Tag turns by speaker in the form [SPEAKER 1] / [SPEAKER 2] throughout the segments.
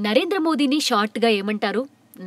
[SPEAKER 1] నరేంద్ర మోదీని షార్ట్‌గా ఏమంటారు?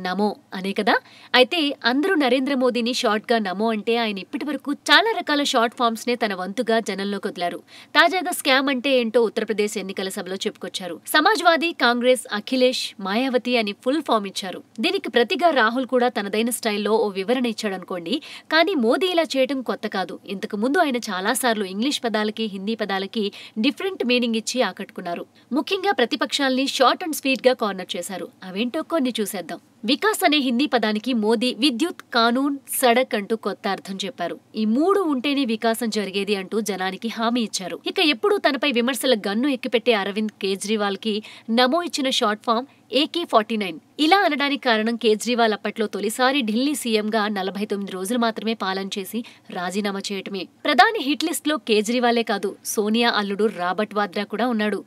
[SPEAKER 1] నమో అనే కదా! అయితే అందరూ నరేంద్ర మోదీని షార్ట్‌గా నమో అంటే ఆయన ఇప్పటివరకు చాలా రకాల షార్ట్ ఫార్మ్స్‌నే తన వంతుగా జనంలోకి వదిలారు. తాజాగా స్కామ్ అంటే ఏంటో ఉత్తరప్రదేశ్ ఎన్నికల సభలో చెప్పుకొచ్చారు. సమాజ్వాదీ, కాంగ్రెస్, అఖిలేష్, మాయావతి అని ఫుల్ ఫామ్ ఇచ్చారు. దీనికి ప్రతిగా రాహుల్ కూడా తనదైన స్టైల్లో ఓ వివరణ ఇచ్చాడనుకోండి. కానీ మోదీ ఇలా చేయడం కొత్త కాదు. ఇంతకు ముందు ఆయన చాలాసార్లు ఇంగ్లీష్ పదాలకి, హిందీ పదాలకి డిఫరెంట్ మీనింగ్ ఇచ్చి ఆకట్టుకున్నారు. ముఖ్యంగా ప్రతిపక్షాల్ని షార్ట్ అండ్ స్వీట్ గా కార్నర్ చేశారు. అవేంటో కొన్ని చూసేద్దాం. వికాస్ అనే హిందీ పదానికి మోదీ విద్యుత్, కానూన్, సడక్ అంటూ కొత్త అర్థం చెప్పారు. ఈ మూడు ఉంటేనే వికాసం జరిగేది అంటూ జనానికి హామీ ఇచ్చారు. ఇక ఎప్పుడూ తనపై విమర్శల గన్ను ఎక్కిపెట్టే అరవింద్ కేజ్రీవాల్ కి నమో ఇచ్చిన షార్ట్ ఫామ్ AK-49. ఇలా అనడానికి కారణం కేజ్రీవాల్ అప్పట్లో తొలిసారి ఢిల్లీ సీఎంగా 49 రోజులు మాత్రమే పాలన చేసి రాజీనామా చేయటమే. ప్రధాని హిట్ లిస్ట్ లో కేజ్రీవాలే కాదు, సోనియా అల్లుడు రాబర్ట్ వాద్రా కూడా ఉన్నాడు.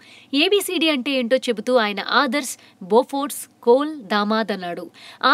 [SPEAKER 1] ABCD అంటే ఏంటో చెబుతూ ఆయన ఆదర్శ్, బోఫోర్స్, కోల్, దామాద్ అన్నాడు.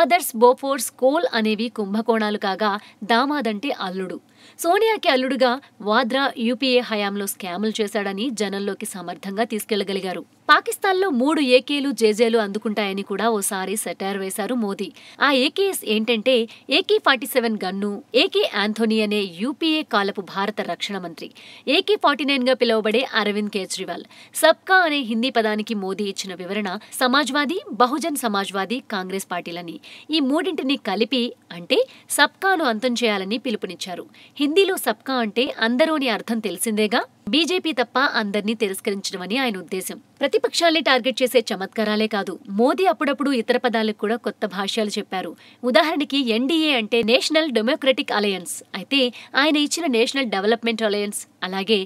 [SPEAKER 1] ఆదర్శ్, బోఫోర్స్, కోల్ అనేవి కుంభకోణాలు కాగా దామాద్ అంటే అల్లుడు. సోనియాకి అల్లుడుగా వాద్రా UPA హయాంలో స్కాములు చేశాడని జనంలోకి సమర్థంగా తీసుకెళ్లగలిగారు. పాకిస్తాన్లో 3 AKలు, జేజేలు అందుకుంటాయని కూడా ఓసారి సెటైర్ వేశారు మోదీ. ఆ AKs ఏంటంటే AK-47 గన్ను, AK ఆంథోనీ అనే UPA కాలపు భారత రక్షణ మంత్రి, AK-49 గా పిలువబడే అరవింద్ కేజ్రీవాల్. సబ్కా అనే హిందీ పదానికి మోదీ ఇచ్చిన వివరణ సమాజ్వాదీ, బహుజన్ సమాజ్వాదీ, కాంగ్రెస్ పార్టీలని. ఈ మూడింటిని కలిపి అంటే సబ్కాను అంతం చేయాలని పిలుపునిచ్చారు. హిందీలో సబ్కా అంటే అందరూ అని అర్థం తెలిసిందేగా. బీజేపీ తప్ప అందర్నీ తిరస్కరించడమని ఆయన ఉద్దేశం. ప్రతిపక్షాల్ని టార్గెట్ చేసే చమత్కారాలే కాదు, మోదీ అప్పుడప్పుడు ఇతర పదాలకు కూడా కొత్త భాష్యాలు చెప్పారు. ఉదాహరణకి NDA అంటే నేషనల్ డెమోక్రటిక్ అలయన్స్, అయితే ఆయన ఇచ్చిన నేషనల్ డెవలప్మెంట్ అలయన్స్. అలాగే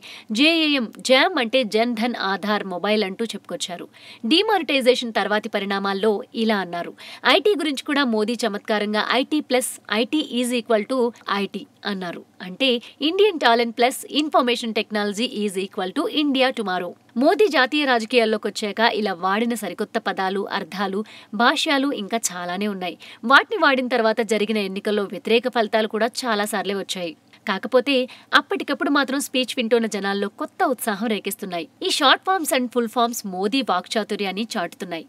[SPEAKER 1] జామ్ అంటే జన్ ధన్ ఆధార్ మొబైల్ అంటూ చెప్పుకొచ్చారు. డిమానిటైజేషన్ తర్వాతి పరిణామాల్లో ఇలా అన్నారు. IT గురించి కూడా మోదీ చమత్కారంగా IT+IT IT అన్నారు. అంటే Indian talent plus information technology India tomorrow. Modi జాతీయ రాజకీయాల్లోకి వచ్చాక ఇలా వాడిన సరికొత్త పదాలు, అర్థాలు, భాష్యాలు ఇంకా చాలానే ఉన్నాయి. వాటిని వాడిన తర్వాత జరిగిన ఎన్నికల్లో వ్యతిరేక ఫలితాలు కూడా చాలాసార్లే వచ్చాయి. కాకపోతే అప్పటికప్పుడు మాత్రం స్పీచ్ వింటున్న జనాల్లో కొత్త ఉత్సాహం రేకిస్తున్నాయి. ఈ short forms and full forms Modi వాక్చాతుర్యాన్ని చాటుతున్నాయి.